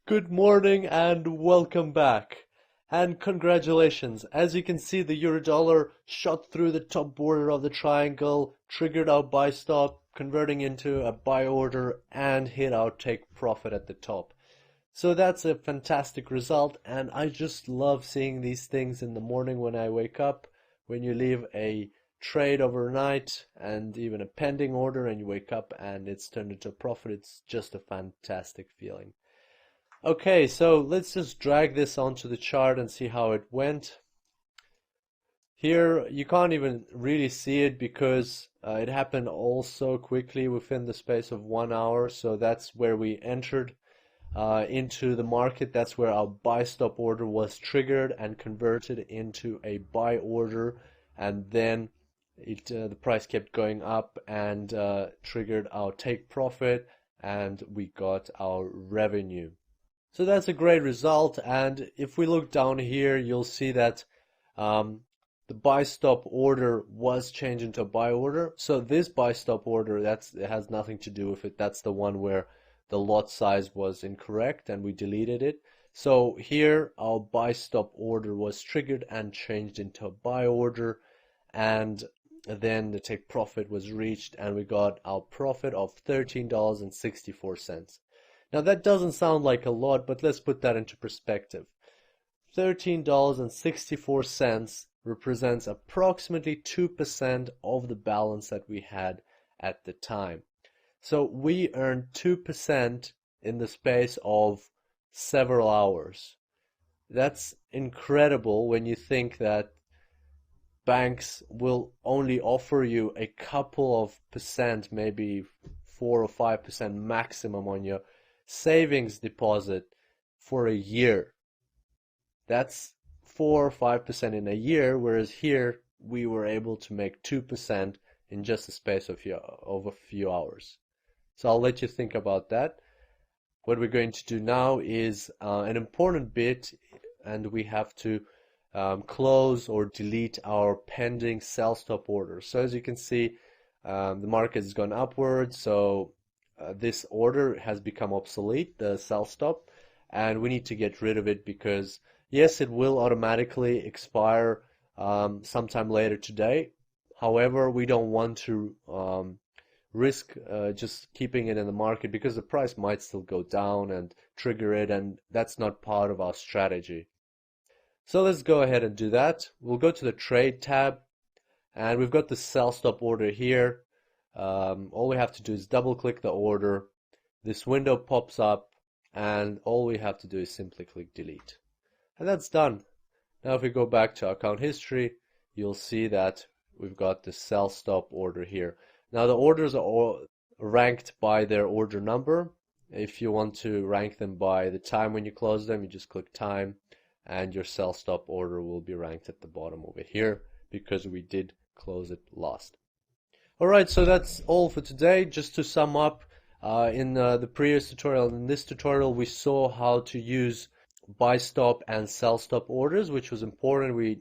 Good morning and welcome back. And congratulations. As you can see, the Eurodollar shot through the top border of the triangle, triggered our buy stop, converting into a buy order, and hit our take profit at the top. So that's a fantastic result, and I just love seeing these things in the morning when I wake up. When you leave a trade overnight and even a pending order and you wake up and it's turned into a profit, it's just a fantastic feeling. Okay, so let's just drag this onto the chart and see how it went. Here, you can't even really see it because it happened all so quickly within the space of 1 hour. So that's where we entered into the market. That's where our buy stop order was triggered and converted into a buy order, and then the price kept going up and triggered our take profit, and we got our revenue. So that's a great result. And if we look down here, you'll see that the buy stop order was changed into a buy order. So this buy stop order, it has nothing to do with it. That's the one where the lot size was incorrect and we deleted it. So here our buy stop order was triggered and changed into a buy order, and then the take profit was reached and we got our profit of $13.64. Now that doesn't sound like a lot, but let's put that into perspective. $13.64 represents approximately 2% of the balance that we had at the time. So we earned 2% in the space of several hours. That's incredible when you think that banks will only offer you a couple of percent, maybe 4 or 5% maximum on your savings deposit for a year. That's 4 or 5% in a year, whereas here we were able to make 2% in just a space of a few hours. So I'll let you think about that. What we're going to do now is an important bit, and we have to close or delete our pending sell stop order. So as you can see, the market has gone upwards, so this order has become obsolete, the sell stop, and we need to get rid of it because yes, it will automatically expire sometime later today. However, we don't want to risk just keeping it in the market because the price might still go down and trigger it, and that's not part of our strategy. So let's go ahead and do that. We'll go to the trade tab, and we've got the sell stop order here. All we have to do is double click the order. This window pops up, and all we have to do is simply click delete. And that's done. Now if we go back to account history, you'll see that we've got the sell stop order here. Now the orders are all ranked by their order number. If you want to rank them by the time when you close them, you just click time, and your sell stop order will be ranked at the bottom over here because we did close it last. Alright, so that's all for today. Just to sum up, in the previous tutorial and in this tutorial we saw how to use buy stop and sell stop orders, which was important. We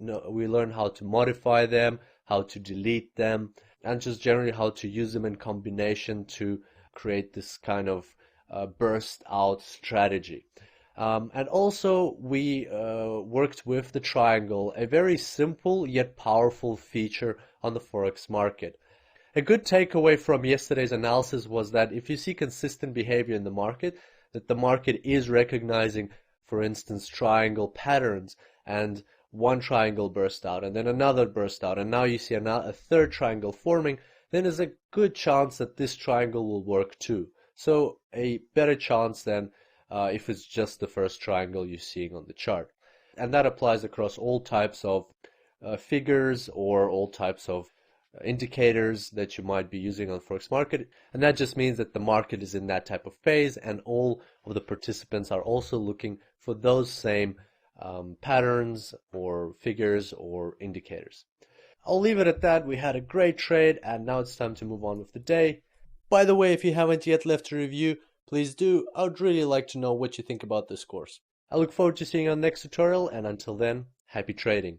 learned how to modify them, how to delete them, and just generally how to use them in combination to create this kind of burst out strategy. And also we worked with the triangle, a very simple yet powerful feature on the Forex market. A good takeaway from yesterday's analysis was that if you see consistent behavior in the market, that the market is recognizing, for instance, triangle patterns, and one triangle burst out and then another burst out, and now you see a third triangle forming, then there's a good chance that this triangle will work too. So a better chance than if it's just the first triangle you're seeing on the chart. And that applies across all types of figures or all types of indicators that you might be using on Forex market, and that just means that the market is in that type of phase and all of the participants are also looking for those same patterns or figures or indicators. I'll leave it at that. We had a great trade and now it's time to move on with the day. By the way, if you haven't yet left a review, please do. I would really like to know what you think about this course. I look forward to seeing you on the next tutorial, and until then, happy trading.